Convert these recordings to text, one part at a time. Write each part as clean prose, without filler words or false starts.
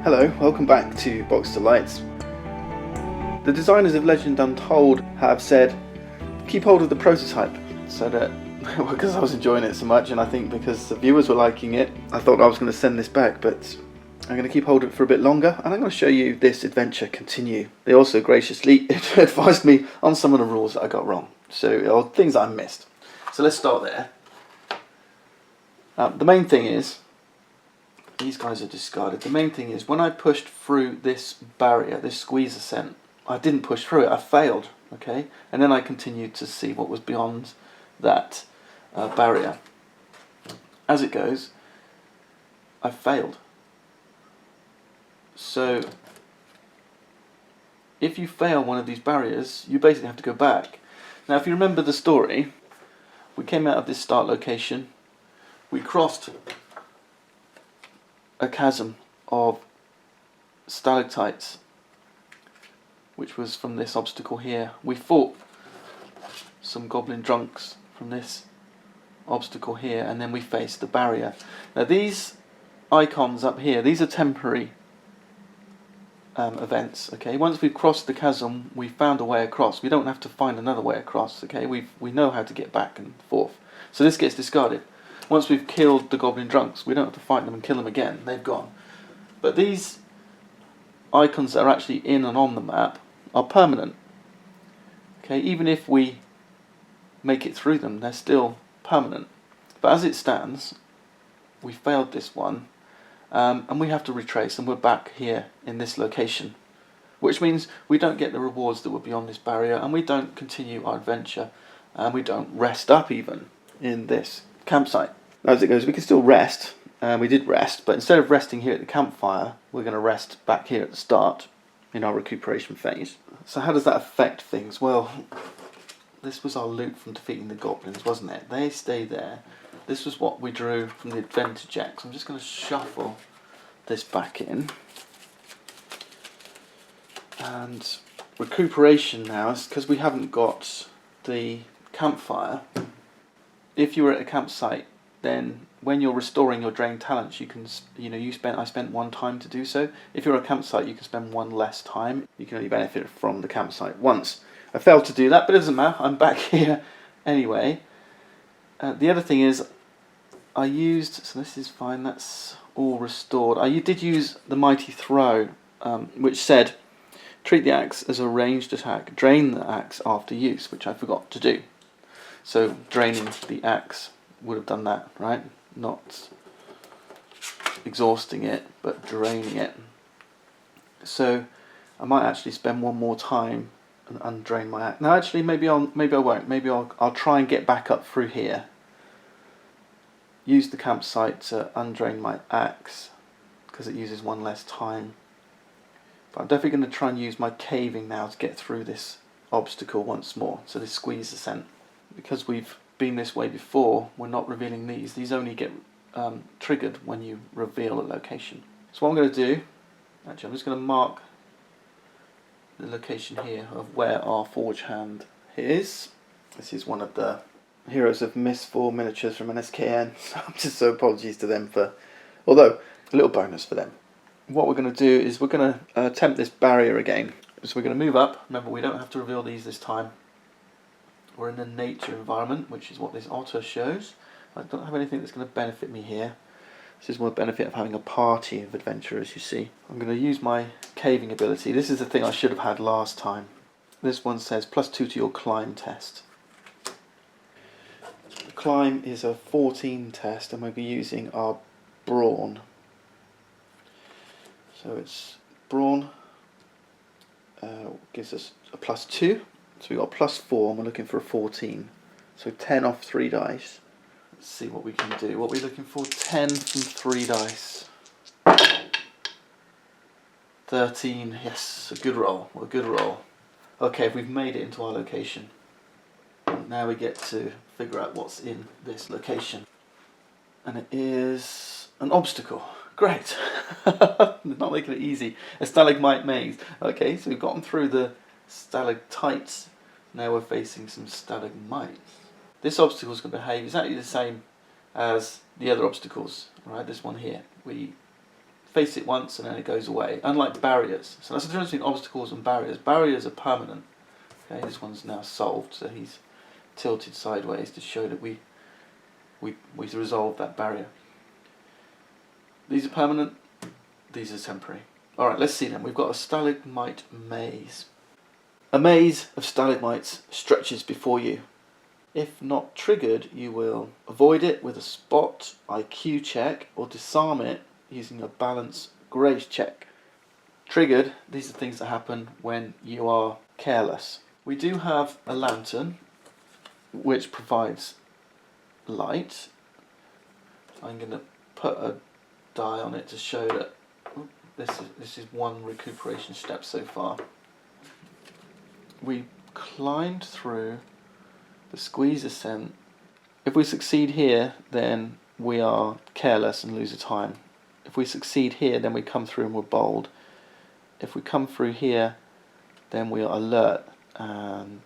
Hello, welcome back to Box to Lights. The designers of Legend Untold have said, keep hold of the prototype, so that, because I was enjoying it so much, and I think because the viewers were liking it, I thought I was going to send this back, but I'm going to keep hold of it for a bit longer, and I'm going to show you this adventure continue. They also graciously advised me on some of the rules that I got wrong, or things I missed. So let's start there. The main thing is, these guys are discarded. The main thing is, when I pushed through this barrier, this squeeze ascent, I didn't push through it, I failed, okay? And then I continued to see what was beyond that barrier. As it goes, I failed. So, if you fail one of these barriers, you basically have to go back. Now, if you remember the story, we came out of this start location, we crossed a chasm of stalactites, which was from this obstacle here. We fought some goblin drunks from this obstacle here, and then we faced the barrier. Now these icons up here, these are temporary events, okay? Once we've crossed the chasm, we found a way across. We don't have to find another way across, okay? We know how to get back and forth. So this gets discarded. Once we've killed the goblin drunks, we don't have to fight them and kill them again. They've gone. But these icons that are actually in and on the map are permanent. Okay, even if we make it through them, they're still permanent. But as it stands, we failed this one, and we have to retrace, and we're back here in this location. Which means we don't get the rewards that were beyond this barrier, and we don't continue our adventure, and we don't rest up even in this campsite. As it goes, we can still rest, and we did rest, but instead of resting here at the campfire, we're going to rest back here at the start in our recuperation phase. So how does that affect things? Well, this was our loot from defeating the goblins, wasn't it? They stay there. This was what we drew from the adventure checks. I'm just going to shuffle this back in. And recuperation now is because we haven't got the campfire. If you were at a campsite, then when you're restoring your drained talents, you can, I spent 1 time to do so. If you're at a campsite, you can spend 1 less time. You can only benefit from the campsite once. I failed to do that, but it doesn't matter. I'm back here anyway. The other thing is, I used, so this is fine, that's all restored. I did use the Mighty Throw, which said, treat the axe as a ranged attack. Drain the axe after use, which I forgot to do. So draining the axe would have done that, right? Not exhausting it, but draining it. So I might actually spend 1 more time and undrain my axe. Now actually maybe I won't. Maybe I'll try and get back up through here. Use the campsite to undrain my axe because it uses 1 less time. But I'm definitely going to try and use my caving now to get through this obstacle once more. So this squeeze ascent. Because we've been this way before, we're not revealing these. These only get triggered when you reveal a location. So what I'm going to do, actually I'm just going to mark the location here of where our forge hand is. This is one of the Heroes of Mist 4 miniatures from NSKN. So apologies to them for, although a little bonus for them. What we're going to do is we're going to attempt this barrier again. So we're going to move up. Remember, we don't have to reveal these this time. We're in a nature environment, which is what this otter shows. I don't have anything that's going to benefit me here. This is more benefit of having a party of adventurers, you see. I'm going to use my caving ability. This is the thing I should have had last time. This one says +2 to your climb test. The climb is a 14 test, and we'll be using our brawn. So it's brawn, gives us a +2. So we've got +4 and we're looking for a 14. So 10 off 3 dice. Let's see what we can do. What are we looking for? 10 from 3 dice. 13. Yes, a good roll. A good roll. Okay, we've made it into our location. Now we get to figure out what's in this location. And it is an obstacle. Great. Not making it easy. A stalagmite maze. Okay, so we've gotten through the stalactites. Now we're facing some stalagmites. This obstacle is going to behave exactly the same as the other obstacles. Right, this one here. We face it once and then it goes away, unlike barriers. So that's the difference between obstacles and barriers. Barriers are permanent. Okay, this one's now solved, so he's tilted sideways to show that we resolved that barrier. These are permanent, these are temporary. Alright, let's see then. We've got a stalagmite maze. A maze of stalagmites stretches before you. If not triggered, you will avoid it with a spot IQ check or disarm it using a balance grace check. Triggered, these are things that happen when you are careless. We do have a lantern which provides light. I'm going to put a die on it to show that this is one recuperation step so far. We climbed through the squeeze ascent. If we succeed here, then we are careless and lose a time. If we succeed here, then we come through and we're bold. If we come through here, then we are alert. And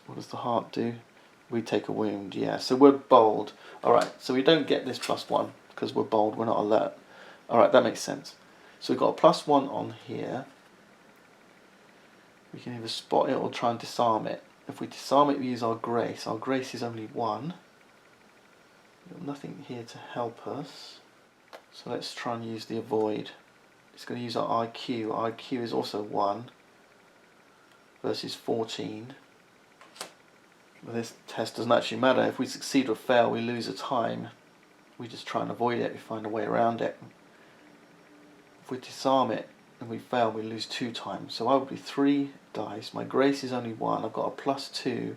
what does the heart do? We take a wound, yeah. So we're bold. Alright, so we don't get this +1 because we're bold, we're not alert. Alright, that makes sense. So we've got a +1 on here. We can either spot it or try and disarm it. If we disarm it, we use our grace. Our grace is only 1. We've got nothing here to help us. So let's try and use the avoid. It's going to use our IQ. Our IQ is also 1 versus 14. But this test doesn't actually matter. If we succeed or fail, we lose a time. We just try and avoid it. We find a way around it. If we disarm it and we fail, we lose 2 times. So I would be 3 dice. My grace is only 1. I've got a +2.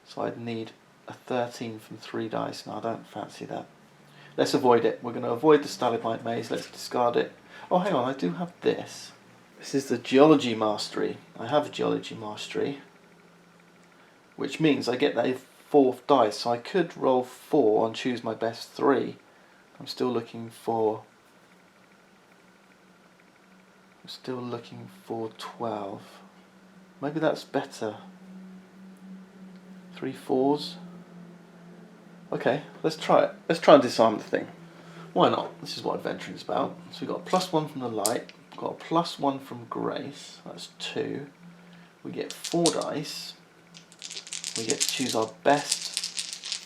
So I'd need a 13 from 3 dice. Now I don't fancy that. Let's avoid it. We're going to avoid the stalagmite maze. Let's discard it. Oh, hang on. I do have this. This is the geology mastery. I have a geology mastery, which means I get that 4th dice. So I could roll 4 and choose my best 3. I'm still looking for 12. Maybe that's better. 3 4s. Okay, let's try it. Let's try and disarm the thing. Why not? This is what adventuring is about. So we've got a +1 from the light. We've got a +1 from grace. That's 2. We get 4 dice. We get to choose our best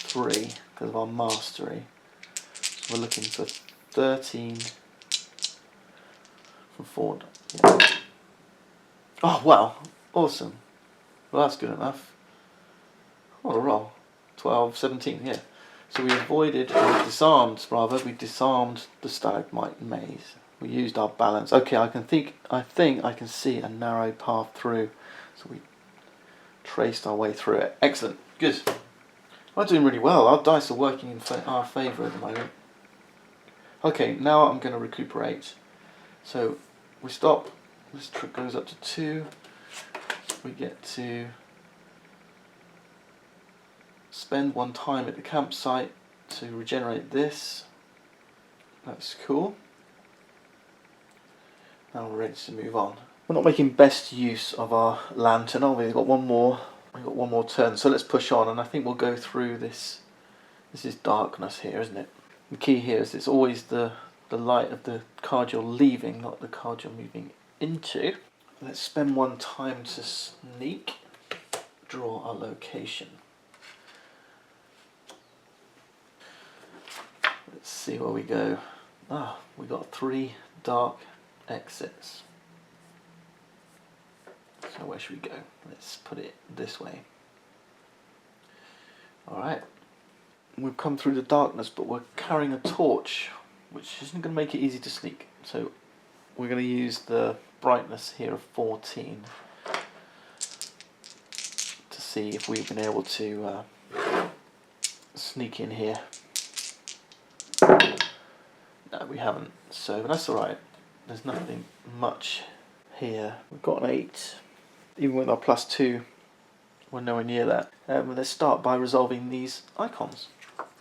3 because of our mastery. So we're looking for 13 from 4. Yeah. Oh wow, awesome. Well, that's good enough. What a roll. 12, 17, yeah. So we avoided, or disarmed rather, we disarmed the stalagmite maze. We used our balance. Okay, I think I can see a narrow path through. So we traced our way through it. Excellent, good. We're doing really well. Our dice are working in our favour at the moment. Okay, now I'm going to recuperate. So we stop. This trick goes up to 2. We get to spend 1 time at the campsite to regenerate this. That's cool. Now we're ready to move on. We're not making best use of our lantern, are we? We've got one more turn, so let's push on, and I think we'll go through this. This is darkness here, isn't it? The key here is it's always the light of the card you're leaving, not the card you're moving into. Let's spend 1 time to sneak. Draw our location. Let's see where we go. We got 3 dark exits. So where should we go? Let's put it this way. Alright. We've come through the darkness, but we're carrying a torch, which isn't going to make it easy to sneak. So we're going to use the brightness here of 14 to see if we've been able to sneak in here. No, we haven't, so that's alright. There's nothing much here. We've got an 8. Even with our +2, we're nowhere near that. Let's start by resolving these icons.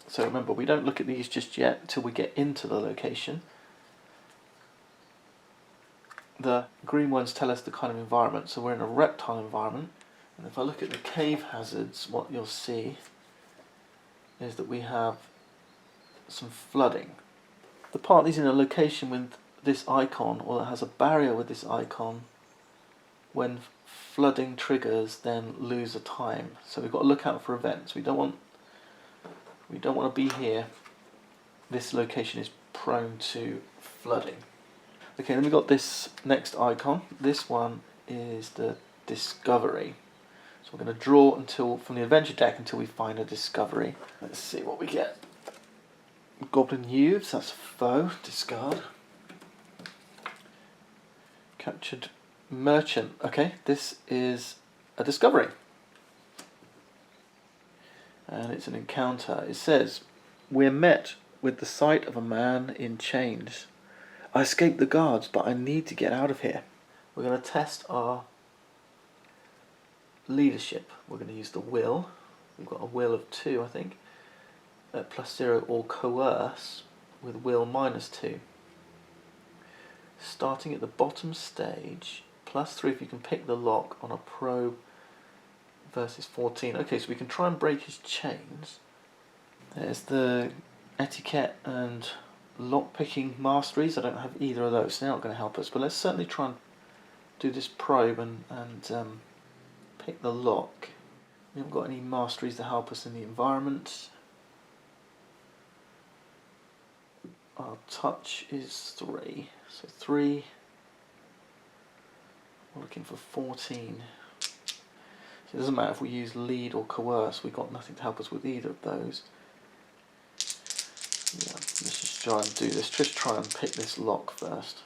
So remember, we don't look at these just yet until we get into the location. The green ones tell us the kind of environment, so we're in a reptile environment. And if I look at the cave hazards, what you'll see is that we have some flooding. The party's in a location with this icon, or that has a barrier with this icon. When flooding triggers, then lose a time. So we've got to look out for events. We don't want to be here. This location is prone to flooding. Okay, then we've got this next icon. This one is the discovery. So we're going to draw from the adventure deck until we find a discovery. Let's see what we get. Goblin youths, that's foe, discard. Captured merchant. Okay, this is a discovery. And it's an encounter. It says, we're met with the sight of a man in chains. I escaped the guards, but I need to get out of here. We're going to test our leadership. We're going to use the will. We've got a will of 2, I think. +0 or coerce with will -2. Starting at the bottom stage, +3 if you can pick the lock on a pro versus 14. Okay, so we can try and break his chains. There's the etiquette and lock-picking masteries. I don't have either of those, so they're not going to help us. But let's certainly try and do this probe and pick the lock. We haven't got any masteries to help us in the environment. Our touch is 3, so 3. We're looking for 14. So it doesn't matter if we use lead or coerce, we've got nothing to help us with either of those. Yeah, let's just try and do this. Just try and pick this lock first.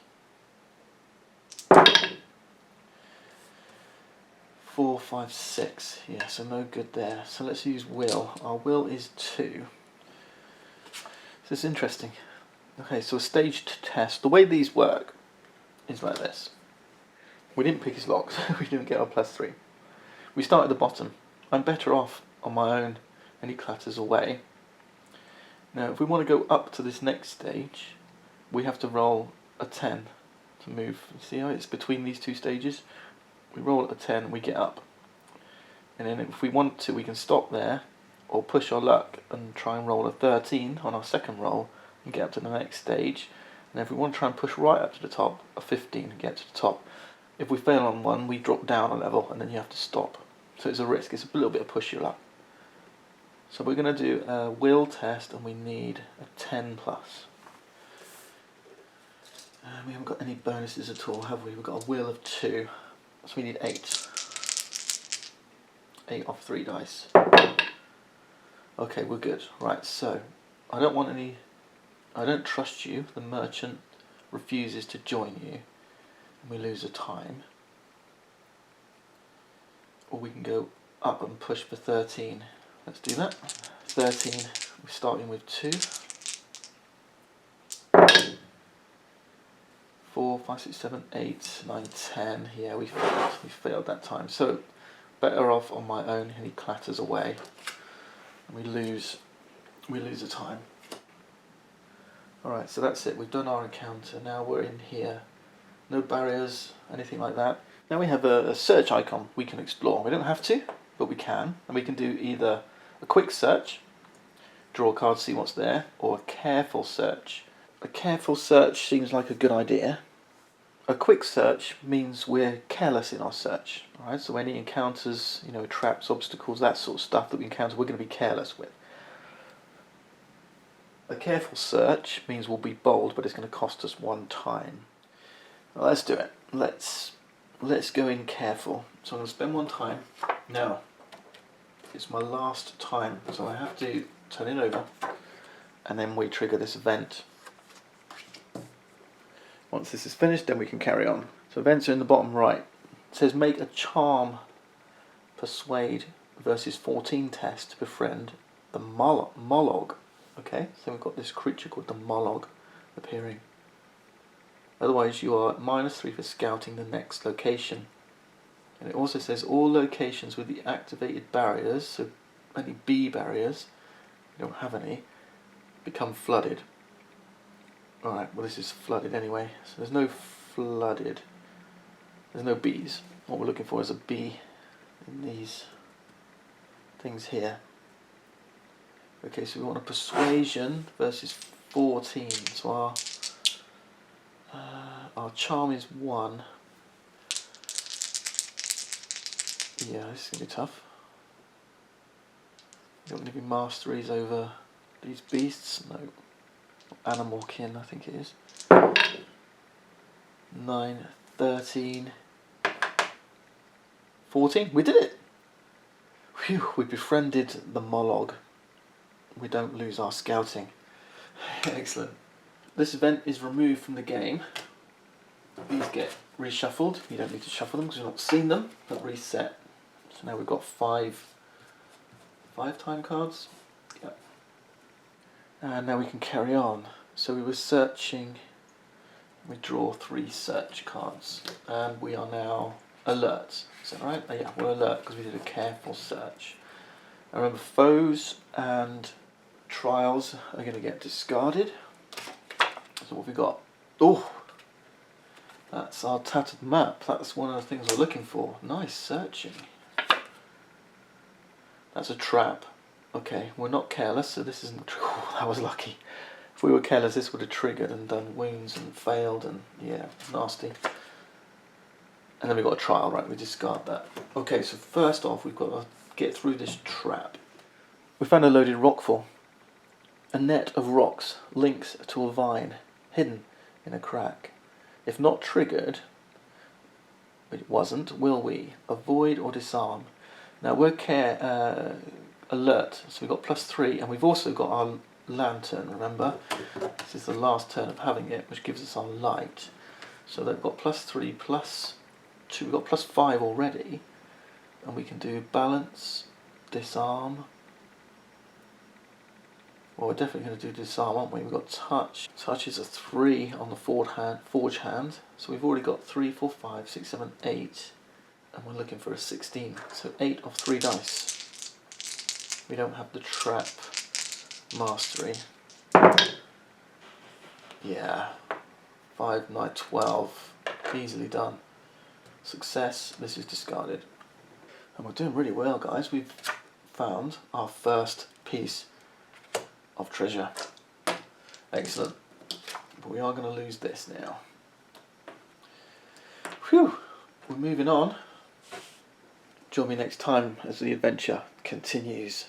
4, 5, 6. Yeah, so no good there. So let's use will. Our will is 2. So it's interesting. Okay, so a staged test. The way these work is like this. We didn't pick his lock, so we didn't get our +3. We start at the bottom. I'm better off on my own, and he clatters away. Now, if we want to go up to this next stage, we have to roll a 10 to move. You see how it's between these two stages? We roll a 10 and we get up. And then if we want to, we can stop there, or push our luck and try and roll a 13 on our second roll and get up to the next stage. And if we want to try and push right up to the top, a 15 and get to the top. If we fail on one, we drop down a level and then you have to stop. So it's a risk, it's a little bit of push your luck. So we're going to do a will test and we need a 10+. We haven't got any bonuses at all, have we? We've got a will of 2, so we need 8. 8 off 3 dice. Okay, we're good. Right, so I don't trust you. The merchant refuses to join you, and we lose a time. Or we can go up and push for 13. Let's do that. 13, we're starting with 2. 4, 5, 6, 7, 8, 9, 10. Yeah, we failed. We failed that time. So better off on my own, and he clatters away. And we lose a time. Alright, so that's it. We've done our encounter. Now we're in here. No barriers, anything like that. Now we have a search icon we can explore. We don't have to, but we can. And we can do either a quick search, draw a card, see what's there, or a careful search. A careful search seems like a good idea. A quick search means we're careless in our search. Alright, so any encounters, traps, obstacles, that sort of stuff that we encounter, we're going to be careless with. A careful search means we'll be bold, but it's going to cost us 1 time. Well, let's do it. Let's go in careful. So I'm going to spend 1 time. Now, it's my last time, so I have to turn it over, and then we trigger this event. Once this is finished, then we can carry on. So events are in the bottom right. It says make a charm, persuade versus 14 test to befriend the Molog. Okay, so we've got this creature called the Molog appearing. Otherwise you are at -3 for scouting the next location. And it also says all locations with the activated barriers, so any B barriers, we don't have any, become flooded. Alright, well this is flooded anyway, so there's no flooded, there's no Bs. What we're looking for is a B in these things here. Okay, so we want a persuasion versus 14. So our charm is 1. Yeah, this is going to be tough. Got any masteries over these beasts? No. Animal kin, I think it is. 9, 13, 14. We did it! Phew, we befriended the Mollog. We don't lose our scouting. Excellent. This event is removed from the game. These get reshuffled. You don't need to shuffle them because you've not seen them, but reset. So now we've got 5 time cards. Yep. And now we can carry on. So we were searching. We draw 3 search cards, and we are now alert. Is that right? Oh, yeah, we're alert because we did a careful search. And remember, foes and trials are going to get discarded. So what have we got? Oh, that's our tattered map. That's one of the things we're looking for. Nice searching. That's a trap. Okay, we're not careless, so this isn't. Oh, that was lucky. If we were careless, this would have triggered and done wounds and failed, and yeah, nasty. And then we've got a trial, right? We discard that. Okay, so first off, we've got to get through this trap. We found a loaded rockfall. A net of rocks links to a vine hidden in a crack. If not triggered, it wasn't, will we avoid or disarm? Now we're alert, so we've got +3, and we've also got our lantern, remember? This is the last turn of having it, which gives us our light. So they've got +3, +2, we've got +5 already, and we can do balance, disarm. Well, we're definitely going to do disarm, aren't we? We've got touch. Touch is a 3 on the forge hand. So we've already got 3, 4, 5, 6, 7, 8. And we're looking for a 16. So 8 of 3 dice. We don't have the trap mastery. Yeah. 5, 9, 12. Easily done. Success. This is discarded. And we're doing really well, guys. We've found our first piece of treasure. Excellent. But we are going to lose this now. Whew. We're moving on. Join me next time as the adventure continues.